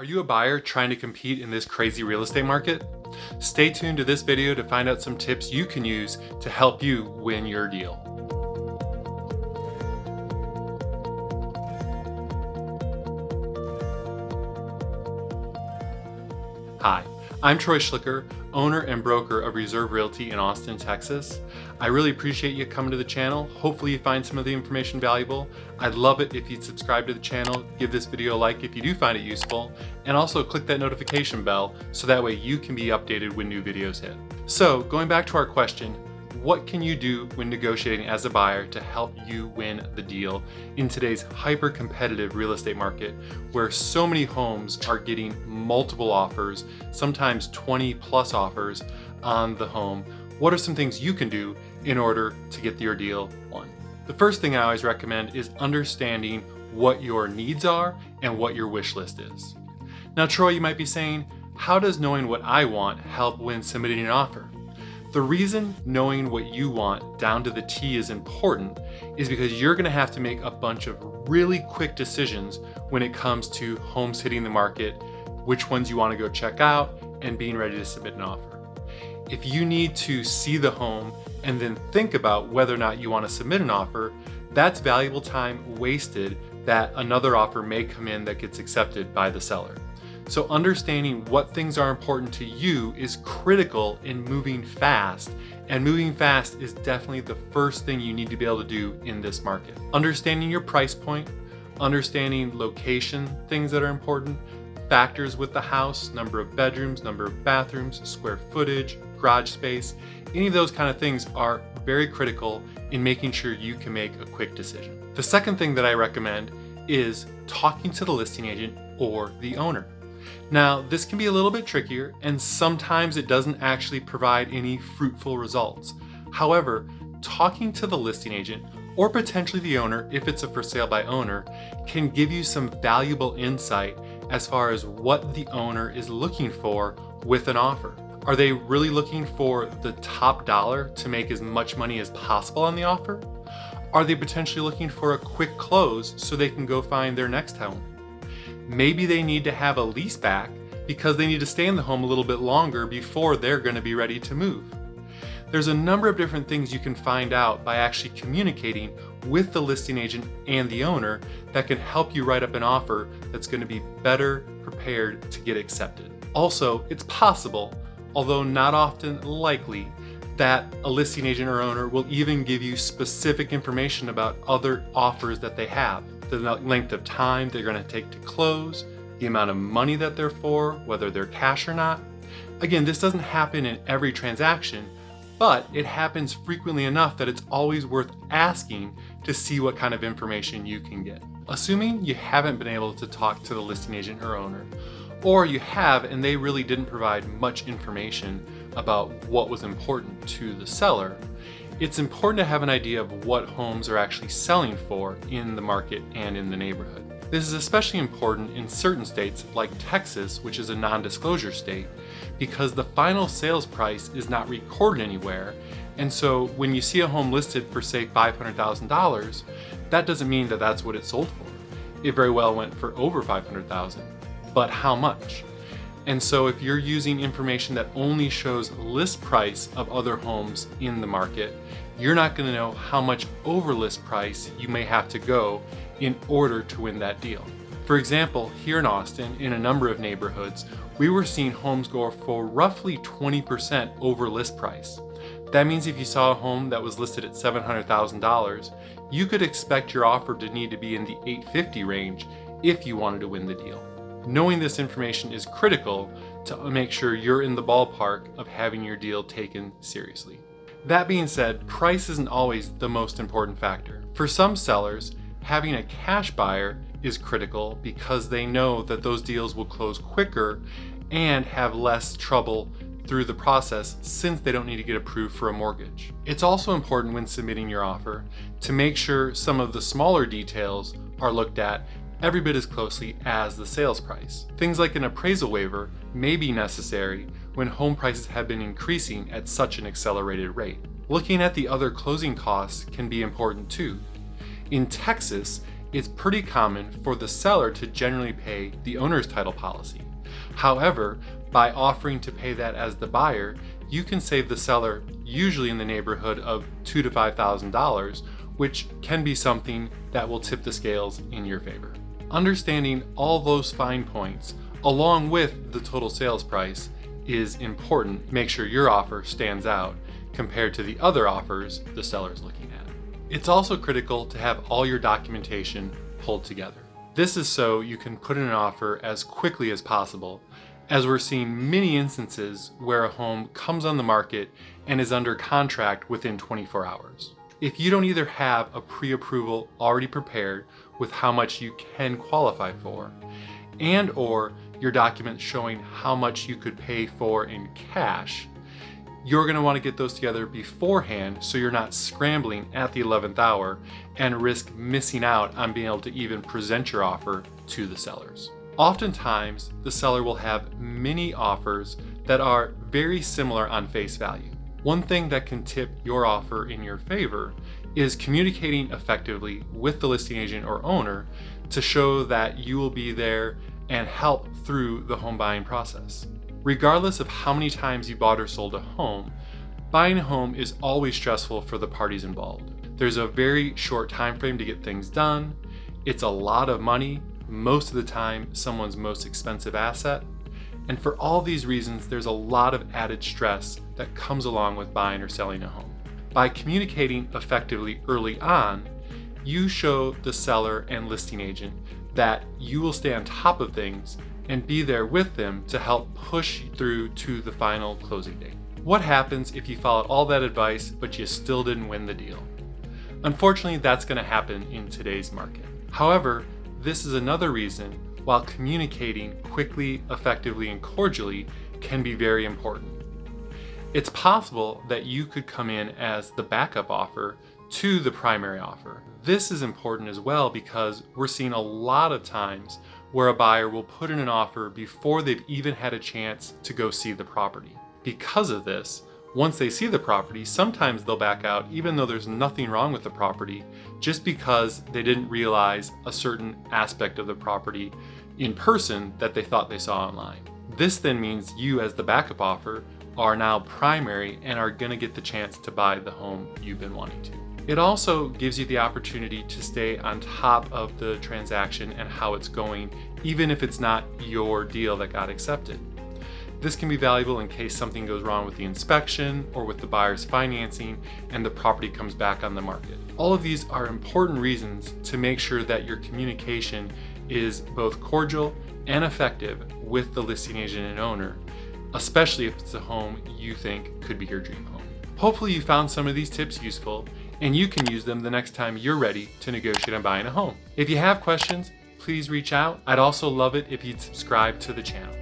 Are you a buyer trying to compete in this crazy real estate market? Stay tuned to this video to find out some tips you can use to help you win your deal. Hi, I'm Troy Schlicker, owner and broker of Reserve Realty in Austin, Texas. I really appreciate you coming to the channel. Hopefully you find some of the information valuable. I'd love it if you'd subscribe to the channel, give this video a like if you do find it useful, and also click that notification bell so that way you can be updated when new videos hit. So going back to our question, what can you do when negotiating as a buyer to help you win the deal in today's hyper-competitive real estate market where so many homes are getting multiple offers, sometimes 20 plus offers on the home? What are some things you can do in order to get your deal won? The first thing I always recommend is understanding what your needs are and what your wish list is. Now, Troy, you might be saying, how does knowing what I want help when submitting an offer? The reason knowing what you want down to the T is important is because you're gonna have to make a bunch of really quick decisions when it comes to homes hitting the market, which ones you wanna go check out, and being ready to submit an offer. If you need to see the home and then think about whether or not you wanna submit an offer, that's valuable time wasted that another offer may come in that gets accepted by the seller. So understanding what things are important to you is critical in moving fast, and moving fast is definitely the first thing you need to be able to do in this market. Understanding your price point, understanding location, things that are important, factors with the house, number of bedrooms, number of bathrooms, square footage, garage space, any of those kind of things are very critical in making sure you can make a quick decision. The second thing that I recommend is talking to the listing agent or the owner. Now, this can be a little bit trickier, and sometimes it doesn't actually provide any fruitful results. However, talking to the listing agent or potentially the owner, if it's a for sale by owner, can give you some valuable insight as far as what the owner is looking for with an offer. Are they really looking for the top dollar to make as much money as possible on the offer? Are they potentially looking for a quick close so they can go find their next home? Maybe they need to have a lease back because they need to stay in the home a little bit longer before they're going to be ready to move. There's a number of different things you can find out by actually communicating with the listing agent and the owner that can help you write up an offer that's going to be better prepared to get accepted. Also, it's possible, although not often likely, that a listing agent or owner will even give you specific information about other offers that they have. The length of time they're going to take to close, the amount of money that they're for, whether they're cash or not. Again, this doesn't happen in every transaction, but it happens frequently enough that it's always worth asking to see what kind of information you can get. Assuming you haven't been able to talk to the listing agent or owner, or you have and they really didn't provide much information about what was important to the seller, it's important to have an idea of what homes are actually selling for in the market and in the neighborhood. This is especially important in certain states like Texas, which is a non-disclosure state, because the final sales price is not recorded anywhere. And so when you see a home listed for say $500,000, that doesn't mean that that's what it sold for. It very well went for over $500,000, but how much? And so if you're using information that only shows list price of other homes in the market, you're not going to know how much over list price you may have to go in order to win that deal. For example, here in Austin, in a number of neighborhoods, we were seeing homes go for roughly 20% over list price. That means if you saw a home that was listed at $700,000, you could expect your offer to need to be in the $850,000 range if you wanted to win the deal. Knowing this information is critical to make sure you're in the ballpark of having your deal taken seriously. That being said, price isn't always the most important factor. For some sellers, having a cash buyer is critical because they know that those deals will close quicker and have less trouble through the process since they don't need to get approved for a mortgage. It's also important when submitting your offer to make sure some of the smaller details are looked at every bit as closely as the sales price. Things like an appraisal waiver may be necessary when home prices have been increasing at such an accelerated rate. Looking at the other closing costs can be important too. In Texas, it's pretty common for the seller to generally pay the owner's title policy. However, by offering to pay that as the buyer, you can save the seller usually in the neighborhood of $2,000 to $5,000, which can be something that will tip the scales in your favor. Understanding all those fine points, along with the total sales price, is important to make sure your offer stands out compared to the other offers the seller is looking at. It's also critical to have all your documentation pulled together. This is so you can put in an offer as quickly as possible, as we're seeing many instances where a home comes on the market and is under contract within 24 hours. If you don't either have a pre-approval already prepared with how much you can qualify for, and or your documents showing how much you could pay for in cash, you're going to want to get those together beforehand so you're not scrambling at the 11th hour and risk missing out on being able to even present your offer to the sellers. Oftentimes, the seller will have many offers that are very similar on face value. One thing that can tip your offer in your favor is communicating effectively with the listing agent or owner to show that you will be there and help through the home buying process. Regardless of how many times you bought or sold a home, buying a home is always stressful for the parties involved. There's a very short time frame to get things done. It's a lot of money, most of the time someone's most expensive asset. And for all these reasons, there's a lot of added stress that comes along with buying or selling a home. By communicating effectively early on, you show the seller and listing agent that you will stay on top of things and be there with them to help push through to the final closing date. What happens if you followed all that advice but you still didn't win the deal? Unfortunately, that's going to happen in today's market. However, this is another reason while communicating quickly, effectively, and cordially can be very important. It's possible that you could come in as the backup offer to the primary offer. This is important as well because we're seeing a lot of times where a buyer will put in an offer before they've even had a chance to go see the property. Because of this, once they see the property, sometimes they'll back out even though there's nothing wrong with the property, just because they didn't realize a certain aspect of the property in person that they thought they saw online. This then means you as the backup offer are now primary and are going to get the chance to buy the home you've been wanting to. It also gives you the opportunity to stay on top of the transaction and how it's going, even if it's not your deal that got accepted. This can be valuable in case something goes wrong with the inspection or with the buyer's financing and the property comes back on the market. All of these are important reasons to make sure that your communication is both cordial and effective with the listing agent and owner, especially if it's a home you think could be your dream home. Hopefully you found some of these tips useful and you can use them the next time you're ready to negotiate on buying a home. If you have questions, please reach out. I'd also love it if you'd subscribe to the channel.